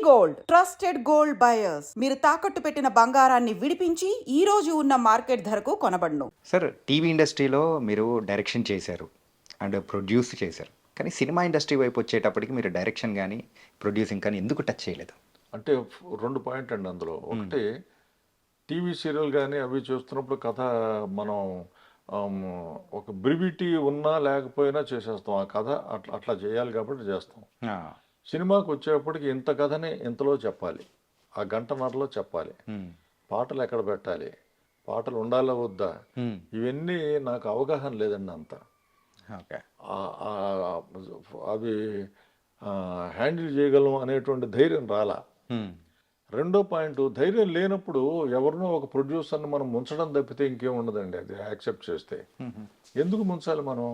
Gold trusted gold buyers మీరు తాకట్టు పెట్టిన బంగారాన్ని విడిపించి ఈ రోజు ఉన్న మార్కెట్ ధరకు కొనబడును. సార్ టీవీ ఇండస్ట్రీలో మీరు డైరెక్షన్ చేశారు అండ్ ప్రొడ్యూస్ చేశారు, కానీ సినిమా ఇండస్ట్రీ వైపు వచ్చేటప్పటికి మీరు డైరెక్షన్ కానీ ప్రొడ్యూసింగ్ కానీ ఎందుకు టచ్ చేయలేదు? అంటే 2 పాయింట్ అండి అందులో. ఒకటి, టీవీ సీరియల్ కానీ అవి చూస్తున్నప్పుడు కథ మనం ఆమ్, ఒక బ్రివిటీ ఉన్నా లేకపోయినా చేసేస్తాం. ఆ కథ అట్లా చేయాలి కాబట్టి చేస్తాం. ఆ, సినిమాకి వచ్చేప్పటికి ఇంత కథని ఇంతలో చెప్పాలి, ఆ గంటన్నరలో చెప్పాలి, మ్, పాటలు ఎక్కడ పెట్టాలి, పాటలు ఉండాలా వద్దా, మ్, ఇవన్నీ నాకు అవగాహన లేదండి అంత. ఓకే. అవి హ్యాండిల్ చేయగలం అనేటువంటి ధైర్యం రాలా. మ్, రెండో పాయింట్, ధైర్యం లేనప్పుడు ఎవరినో ఒక ప్రొడ్యూసర్ని మనం ముంచడం తప్పితే ఇంకేం ఉండదండి. అది యాక్సెప్ట్ చేస్తే మ్, ఎందుకు ముంచాలి మనం?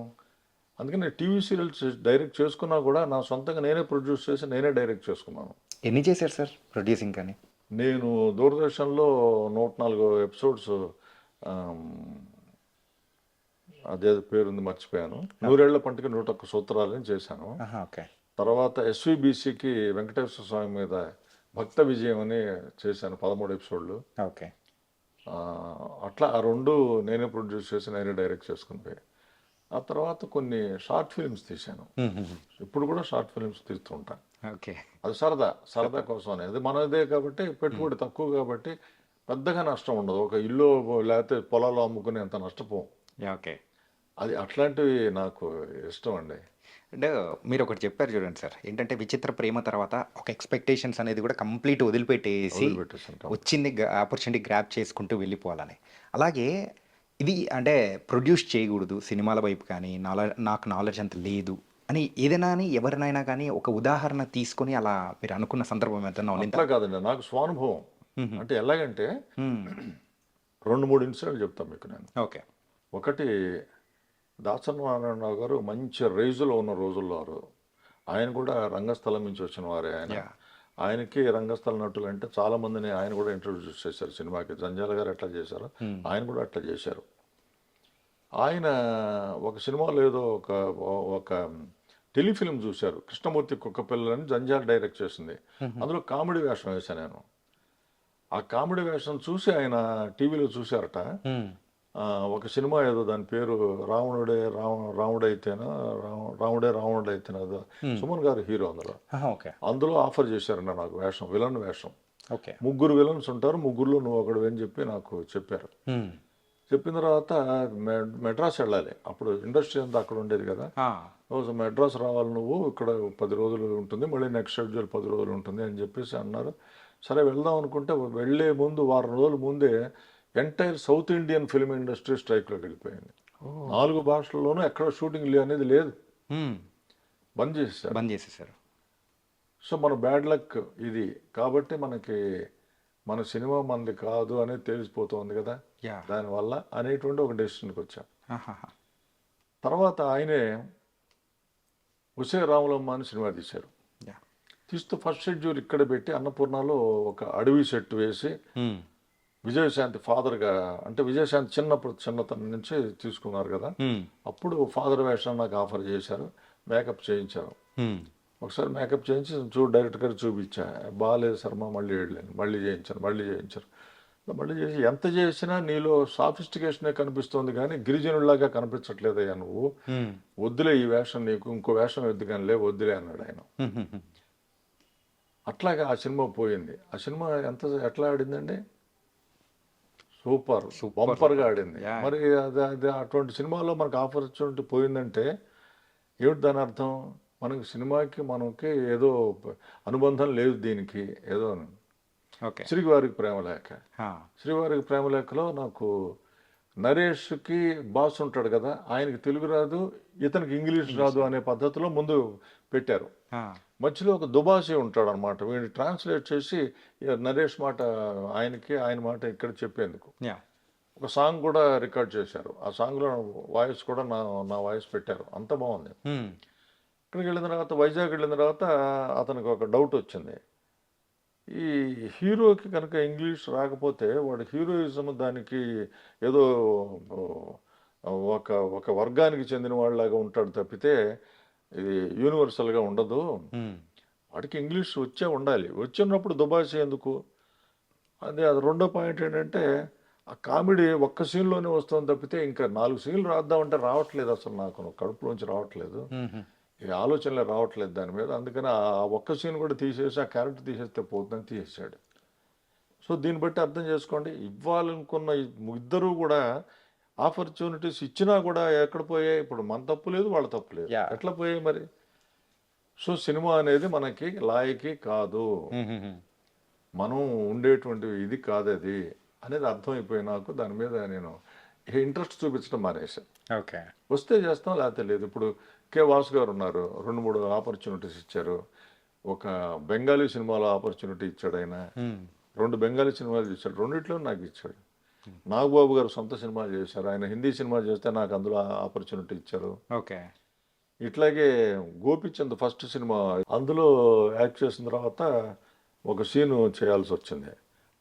అందుకని టీవీ సీరియల్స్ డైరెక్ట్ చేసుకున్నా కూడా నా సొంతంగా నేనే ప్రొడ్యూస్ చేసి నేనే డైరెక్ట్ చేసుకున్నాను. ఎన్ని చేశారు సార్ ప్రొడ్యూసింగ్ కానీ? నేను దూరదర్శన్లో 104 ఎపిసోడ్స్, అదే పేరుంది మర్చిపోయాను, 100 పంటకి 101 సూత్రాలని చేశాను. ఆహా, ఓకే. తర్వాత ఎస్విబిసికి వెంకటేశ్వర స్వామి మీద భక్త విజయం అని చేశాను 13 ఎపిసోడ్లు. ఓకే. అట్లా ఆ 2 నేనే ప్రొడ్యూస్ చేసి నేనే డైరెక్ట్ చేసుకుని, ఆ తర్వాత కొన్ని షార్ట్ ఫిల్మ్స్ తీశాను. మ్, మ్, మ్, ఇప్పుడు కూడా షార్ట్ ఫిల్మ్స్ తీస్తుంటాను. ఓకే. అది సరదా కోసం అనేది మనదే కాబట్టి, పెట్టుబడి తక్కువ కాబట్టి పెద్దగా నష్టం ఉండదు. ఒక ఇల్లు లేకపోతే పొలాలు అమ్ముకునే అంత నష్టపోం. Yeah, okay. అది అట్లాంటివి నాకు ఇష్టం అండి. అంటే మీరు ఒకటి చెప్పారు చూడండి సార్, ఏంటంటే విచిత్ర ప్రేమ తర్వాత ఒక ఎక్స్పెక్టేషన్స్ అనేది కూడా కంప్లీట్ వదిలిపెట్టేసి వదిలిపెట్టేస్తుంటాం. వచ్చింది ఆపర్చునిటీ గ్రాప్ చేసుకుంటూ వెళ్ళిపోవాలని. అలాగే ఇది అంటే ప్రొడ్యూస్ చేయకూడదు సినిమాల వైపు కానీ, నాకు నాలెడ్జ్ అంత లేదు అని ఏదైనా అని ఎవరినైనా కానీ ఒక ఉదాహరణ తీసుకొని అలా మీరు అనుకున్న సందర్భం ఏదైనా అట్లా కాదండి, నాకు స్వానుభవం. అంటే ఎలాగంటే 2-3 ఇన్సిడెంట్లు చెప్తాను మీకు నేను. ఓకే. ఒకటి, దాసరి నారాయణరావు గారు మంచి రేజులో ఉన్న రోజుల్లో ఆయన కూడా రంగస్థలం నుంచి వచ్చిన వారే. ఆయనకి రంగస్థల నటులు అంటే చాలా మందిని ఆయన కూడా ఇంట్రొడ్యూస్ చేశారు సినిమాకి. జంజాల గారు ఎట్లా చేశారు, ఆయన కూడా అట్లా చేశారు. ఆయన ఒక సినిమాలో ఏదో ఒక టెలిఫిల్మ్ చూశారు, కృష్ణమూర్తి కుక్కపిల్లని జంజాల డైరెక్ట్ చేసింది. అందులో కామెడీ వేషం వేశాను నేను. ఆ కామెడీ వేషం చూసి ఆయన టీవీలో చూశారట. ఒక సినిమా ఏదో దాని పేరు రాముడైతేనా రావణుడైతేనా, సుమన్ గారు హీరో అందులో ఆఫర్ చేశారంట నాకు వేషం, విలన్ వేషం. ఓకే. 3 విలన్స్ ఉంటారు, 3లో నువ్వు ఒకడు అని చెప్పి నాకు చెప్పారు. చెప్పిన తర్వాత మెడ్రాస్ వెళ్ళాలి. అప్పుడు ఇండస్ట్రీ అంతా అక్కడ ఉండేది కదా. మెడ్రాస్ రావాలి నువ్వు, ఇక్కడ 10 రోజులు ఉంటుంది, మళ్ళీ నెక్స్ట్ షెడ్యూల్ 10 రోజులు ఉంటుంది అని చెప్పేసి అన్నారు. సరే వెళ్దాం అనుకుంటే వెళ్లే ముందు వారం రోజుల ముందే entire south Indian film industry స్ట్రైక్లోకి వెళ్ళిపోయింది. 4 భాషల్లోనూ ఎక్కడ షూటింగ్ అనేది లేదు, బంద్ చేసేసారు. సో మన బ్యాడ్ లక్ ఇది. కాబట్టి మన సినిమా మనది కాదు అనేది తెలిసిపోతుంది కదా, దానివల్ల అనేటువంటి ఒక డెసిషన్కి వచ్చాం. తర్వాత ఆయనే ఉసే రాములమ్మ అని సినిమా తీశారు. తీస్తూ ఫస్ట్ షెడ్యూల్ ఇక్కడ పెట్టి అన్నపూర్ణలో ఒక అడవి సెట్ వేసి విజయశాంతి ఫాదర్గా, అంటే విజయశాంతి చిన్నతనం నుంచి తీసుకున్నారు కదా, అప్పుడు ఫాదర్ వేషం నాకు ఆఫర్ చేశారు. మేకప్ చేయించారు. ఒకసారి మేకప్ చేయించి డైరెక్టర్ గారు చూపించా, బాగాలేదు శర్మ, మళ్ళీ వెళ్ళాను, మళ్ళీ చేయించారు. చేసి ఎంత చేసినా నీలో సాఫిస్టికేషనే కనిపిస్తుంది కానీ గిరిజనుడిలాగా కనిపించట్లేదయ్యా నువ్వు, వద్దులే ఈ వేషం, నీకు ఇంకో వేషం వద్దు కానీ వద్దులే అన్నాడు ఆయన. అట్లాగా ఆ సినిమా పోయింది. ఆ సినిమా ఎట్లా ఆడిందండి, సూపర్ బంపర్గా ఆడింది. మరి అది అటువంటి సినిమాలో మనకు ఆపర్చునిటీ పోయిందంటే ఏమిటి దాని అర్థం? మనకి ఏదో అనుబంధం లేదు దీనికి ఏదో. శ్రీవారికి ప్రేమలేఖలో నాకు నరేష్కి బాస్ ఉంటాడు కదా, ఆయనకి తెలుగు రాదు, ఇతనికి ఇంగ్లీష్ రాదు అనే పద్ధతిలో ముందు పెట్టారు. మధ్యలో ఒక దుబాసి ఉంటాడు అనమాట, వీడిని ట్రాన్స్లేట్ చేసి నరేష్ మాట ఆయనకి, ఆయన మాట ఇక్కడ చెప్పేందుకు ఒక సాంగ్ కూడా రికార్డ్ చేశారు. ఆ సాంగ్లో వాయిస్ కూడా నా వాయిస్ పెట్టారు. అంత బాగుంది. ఇక్కడికి వెళ్ళిన తర్వాత, వైజాగ్ వెళ్ళిన తర్వాత అతనికి ఒక డౌట్ వచ్చింది. ఈ హీరోకి కనుక ఇంగ్లీష్ రాకపోతే వాడు హీరోయిజం దానికి ఏదో ఒక వర్గానికి చెందిన వాళ్ళలాగా ఉంటాడు తప్పితే ఇది యూనివర్సల్గా ఉండదు. వాడికి ఇంగ్లీష్ వచ్చే ఉండాలి. వచ్చినప్పుడు దుబాష ఎందుకు? అది రెండో పాయింట్ ఏంటంటే, ఆ కామెడీ ఒక్క సీన్‌లోనే వస్తుంది తప్పితే, ఇంకా 4 సీన్‌లు రాద్దామంటే రావట్లేదు అసలు నాకు. కడుపులోంచి రావట్లేదు. ఈ ఆలోచనలే రావట్లేదు దాని మీద. అందుకని ఆ ఒక్క సీన్ కూడా తీసేసి, ఆ క్యారెక్టర్ తీసేస్తే పోతుందని తీసేసాడు. సో, దీన్ని బట్టి అర్థం చేసుకోండి. ఇవ్వాలనుకున్న ఇద్దరు కూడా ఆపర్చునిటీస్ ఇచ్చినా కూడా ఎక్కడ పోయాయి? ఇప్పుడు మన తప్పు లేదు, వాళ్ళ తప్పు లేదు. యాహ్! ఎట్లా పోయాయి మరి? సో, సినిమా అనేది మనకి లాయకి కాదు. మనం ఉండేటువంటి ఇది కాదది అనేది అర్థమైపోయి నాకు. దాని మీద నేను ఇంట్రెస్ట్ చూపించడం మానేశాను. ఓకే. వస్తే చేస్తాం, లేకపోతే లేదు. ఇప్పుడు కె. వాసు గారు ఉన్నారు. 2, 3 ఆపర్చునిటీస్ ఇచ్చారు. ఒక బెంగాలీ సినిమాలో ఆపర్చునిటీ ఇచ్చాడు ఆయన. 2 బెంగాలీ సినిమాలు చేశాడు. రెండిట్లో నాకు ఇచ్చాడు. నాగబాబు గారు సొంత సినిమాలు చేశారు. ఆయన హిందీ సినిమా చేస్తే నాకు అందులో ఆపర్చునిటీ ఇచ్చారు. ఓకే. ఇట్లాగే గోపిచంద్ ఫస్ట్ సినిమా అందులో యాక్ట్ చేసిన తర్వాత ఒక సీను చేయాల్సి వచ్చింది.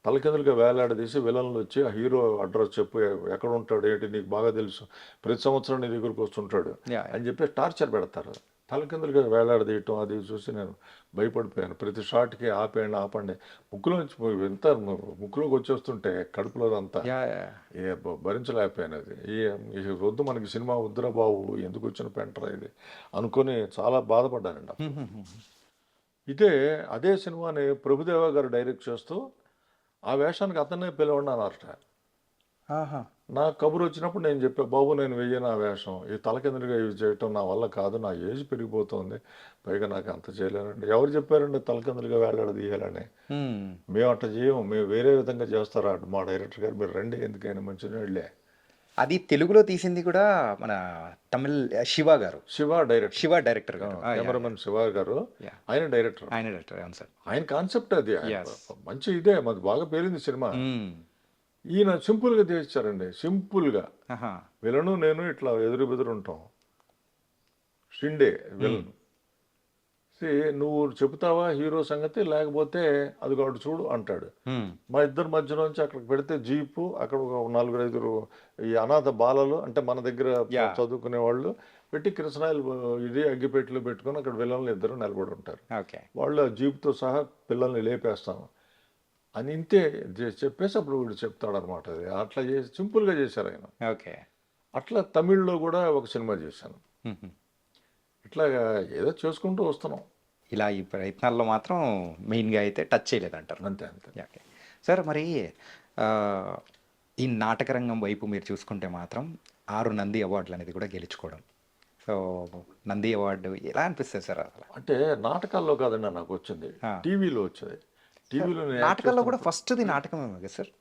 తలకిందులుగా వేలాడదీసి విలన్లు వచ్చి ఆ హీరో అడ్రస్ చెప్పు, ఎక్కడ ఉంటాడు, ఏంటి నీకు బాగా తెలుసు, ప్రతి సంవత్సరం నీ దగ్గరకు వస్తుంటాడు యాహ్! అని చెప్పి టార్చర్ పెడతారు. తలకిందులుగా వేలాడదీయటం అది చూసి నేను భయపడిపోయాను. ప్రతి షాట్కి ఆపేయండి ఆపండి, ముక్కులోంచి ఎంత ముక్కులోకి వచ్చేస్తుంటే కడుపులో అంతా యాహ్! భరించలేకపోయాను. అది ఈ వద్దు మనకి సినిమా వద్దురా బాబు, ఎందుకు వచ్చిన పెంటరా ఇది అనుకొని చాలా బాధపడ్డానండి. ఇదే అదే సినిమాని ప్రభుదేవ గారు డైరెక్ట్ చేస్తూ ఆ వేషానికి అతనే పిలవండి అన్నారట. ఆహా! నాకు కబురు వచ్చినప్పుడు నేను చెప్పా, బాబు నేను వెయ్యను ఆ వేషం, ఈ తలకిందులుగా ఇవి చేయటం నా వల్ల కాదు, నా ఏజ్ పెరిగిపోతుంది, పైగా నాకు అంత చేయలేనండి. ఎవరు చెప్పారండి తలకిందులుగా వేలాడదీయాలని? మేము అట్లా చేయము, మేము వేరే విధంగా చేస్తారా మా డైరెక్టర్ గారు, మీరు రండి ఎందుకైనా మంచిగా వెళ్ళే. అది తెలుగులో తీసింది కూడా మన తమిళ్ శివ గారు. శివ డైరెక్టర్ గారు. కెమెరామెన్ శివ గారు, యాహ్! ఆయన డైరెక్టర్. ఆయన డైరెక్టర్. అవును సార్. ఆయన కాన్సెప్ట్ అది. Yes. మంచి ఇదే, మాది బాగా పేరింది సినిమా. ఈయన సింపుల్గా తీర్చారండి. సింపుల్గా ఆహా! విలను నేను ఇట్లా ఎదురు బెదురు ఉంటాం. షిండే విలన్. నువ్వు చెబుతావా హీరో సంగతి, లేకపోతే అది ఒకటి చూడు అంటాడు. మా ఇద్దరి మధ్యలోంచి అక్కడికి పెడితే జీపు, అక్కడ ఒక 4-5 ఈ అనాథ బాలలు, అంటే మన దగ్గర చదువుకునే వాళ్ళు పెట్టి కిరసనాయిలు ఇది అగ్గిపెట్టెలు పెట్టుకొని అక్కడ విలన్లు ఇద్దరు నిలబడి ఉంటారు. ఓకే. వాళ్ళు ఆ జీపుతో సహా పిల్లల్ని లేపేస్తాను అని ఇంతే చెప్పేసి అప్పుడు వీడు చెప్తాడనమాట. అది అట్లా చేసి సింపుల్గా చేశారు ఆయన. ఓకే. అట్లా తమిళ్లో కూడా ఒక సినిమా చేశాను. ఇట్లా ఏదో చేసుకుంటూ వస్తున్నాం. ఇలా ఈ ప్రయత్నాల్లో మాత్రం మెయిన్గా అయితే టచ్ చేయలేదంటారు. అంతే. Okay sir. మరి ఈ నాటక రంగం వైపు మీరు చూసుకుంటే మాత్రం 6 నంది అవార్డులు అనేది కూడా గెలుచుకోవడం. సో నంది అవార్డు ఎలా అనిపిస్తుంది సార్ అసలు? అంటే నాటకాల్లో కాదండి నాకు వచ్చింది, టీవీలో వచ్చేది. టీవీలో నాటకాల్లో కూడా ఫస్ట్ది నాటకమే కదా సార్?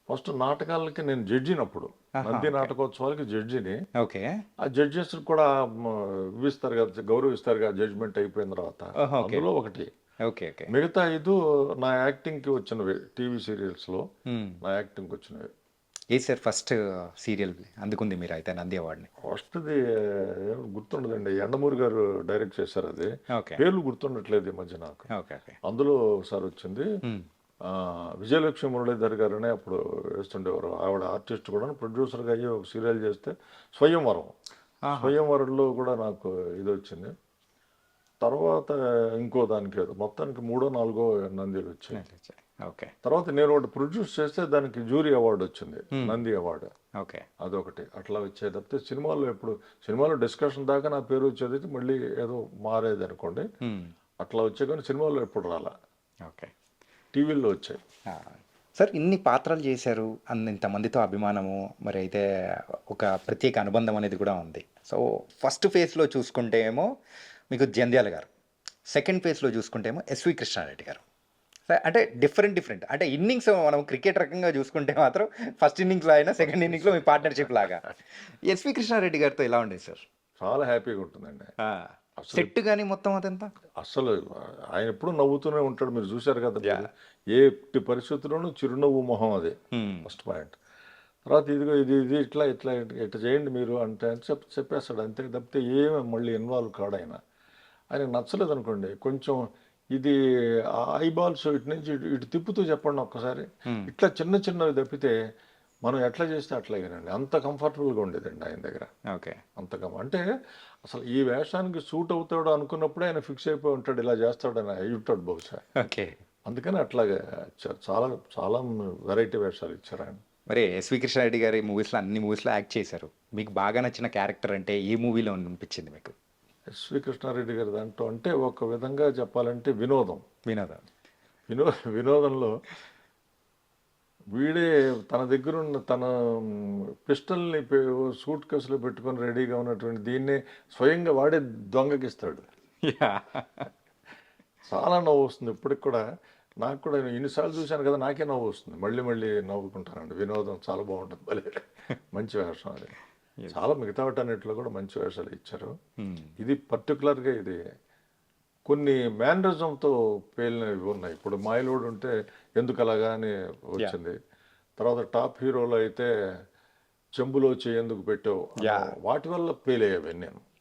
ఫస్ట్ నాటకాలకి నేను జడ్జినప్పుడు, నంది నాటకోత్సవాలకి జడ్జిని. ఓకే. ఆ జడ్జెస్ కూడా ఇస్తారు కదా, గౌరవిస్తారు కదా జడ్జిమెంట్ అయిపోయిన తర్వాత. అందులో ఒకటి. ఓకే. ఓకే. మిగతా 5 నా యాక్టింగ్కి వచ్చినవి, టీవీ సీరియల్స్లో నా యాక్టింగ్కి వచ్చినవి. ఏ సార్ ఫస్ట్ సీరియల్ అందుకుంది మీరు అయితే నంది అవార్డుని? ఫస్ట్ది గుర్తుండదండి, ఎండమూరి గారు డైరెక్ట్ చేశారు. అది ఓకే. పేర్లు గుర్తుండట్లేదు ఈ మధ్య నాకు. ఓకే. ఓకే. అందులో ఒకసారి వచ్చింది. విజయలక్ష్మి మురళీధర్ గారనే అప్పుడు వేస్తుండేవారు. ఆవిడ ఆర్టిస్ట్ కూడా, ప్రొడ్యూసర్గా అయ్యి ఒక సీరియల్ చేస్తే స్వయంవరంలో కూడా నాకు ఇది వచ్చింది. తర్వాత ఇంకో దానికి ఏదో మొత్తానికి 3, 4 నందిలు వచ్చాయి. ఓకే. తర్వాత నేను ఒకటి ప్రొడ్యూస్ చేస్తే దానికి జ్యూరీ అవార్డు వచ్చింది, నంది అవార్డు. ఓకే. అదొకటి అట్లా వచ్చేది తప్పితే సినిమాలో డిస్కషన్ దాకా నా పేరు వచ్చేది, మళ్ళీ ఏదో మారేది అనుకోండి, అట్లా వచ్చే కానీ సినిమాలో ఎప్పుడు రాలా. ఓకే. టీవీల్లో వచ్చాయి. సార్ ఇన్ని పాత్రలు చేశారు, ఇంతమందితో అభిమానము, మరి అయితే ఒక ప్రత్యేక అనుబంధం అనేది కూడా ఉంది. సో ఫస్ట్ ఫేజ్లో చూసుకుంటే ఏమో మీకు జంధ్యాల గారు, సెకండ్ ఫేజ్లో చూసుకుంటే ఏమో ఎస్వి కృష్ణారెడ్డి గారు. అంటే డిఫరెంట్ అంటే ఇన్నింగ్స్ మనం క్రికెట్ రకంగా చూసుకుంటే మాత్రం ఫస్ట్ ఇన్నింగ్స్లో అయినా సెకండ్ ఇన్నింగ్స్లో మీ పార్ట్నర్షిప్ లాగా. ఎస్వి కృష్ణారెడ్డి గారితో ఎలా ఉండేది సార్? చాలా హ్యాపీగా ఉంటుందండి. సెట్ కానీ మొత్తం అదంతా అసలు ఆయన ఎప్పుడు నవ్వుతూనే ఉంటాడు. మీరు చూశారు కదా, ఏ పరిస్థితుల్లోనూ చిరునవ్వు మొహం. అది ఫస్ట్ పాయింట్. తర్వాత ఇదిగో ఇది ఇట్లా చేయండి మీరు అంటే అని చెప్పేస్తాడు అంతే తప్పితే ఏమి మళ్ళీ ఇన్వాల్వ్ కాడు ఆయన. ఆయనకు నచ్చలేదు అనుకోండి, కొంచెం ఇది ఐబాల్స్ ఇటు నుంచి ఇటు తిప్పుతూ చెప్పండి ఒక్కసారి, ఇట్లా చిన్నవి తప్పితే మనం ఎట్లా చేస్తే అట్లాగేనండి, అంత కంఫర్టబుల్గా ఉండేదండి ఆయన దగ్గర. ఓకే. అంటే అసలు ఈ వేషానికి సూట్ అవుతాడు అనుకున్నప్పుడే ఆయన ఫిక్స్ అయిపోయి ఉంటాడు, ఇలా చేస్తాడని అయి ఉంటాడు బహుశా. ఓకే. అందుకని అట్లాగే ఇచ్చారు, చాలా చాలా వెరైటీ వేషాలు ఇచ్చారు ఆయన. మరి ఎస్వి కృష్ణారెడ్డి గారి మూవీస్లో అన్ని మూవీస్లో యాక్ట్ చేశారు. మీకు బాగా నచ్చిన క్యారెక్టర్ అంటే ఏ మూవీలో అనిపించింది మీకు? ఎస్వి కృష్ణారెడ్డి గారి దాంట్లో అంటే ఒక విధంగా చెప్పాలంటే వినోదం. వినోదం. వినోదంలో వీడే తన దగ్గర ఉన్న తన పిస్టల్ని సూట్ కేసులో పెట్టుకొని రెడీగా ఉన్నటువంటి దీన్నే స్వయంగా వాడే దొంగకిస్తాడు. చాలా నవ్వు వస్తుంది ఇప్పటికి కూడా. నాకు కూడా ఇన్నిసార్లు చూశాను కదా, నాకే నవ్వు వస్తుంది, మళ్ళీ మళ్ళీ నవ్వుకుంటానండి. వినోదం చాలా బాగుంటుంది, భలే మంచి వేషం అది. చాలా మిగతా వాటన్నిటిలో కూడా మంచి వేషాలు ఇచ్చారు. ఇది పర్టికులర్గా ఇది కొన్ని మేనరిజంతో పేలినవి ఉన్నాయి. ఇప్పుడు మాయలోడు ఉంటే ఎందుకు అలాగా అని వచ్చింది. తర్వాత టాప్ హీరోలో అయితే చెంబులో ఎందుకు పెట్టావు, వాటి వల్ల పేలయ్యేవి నేను.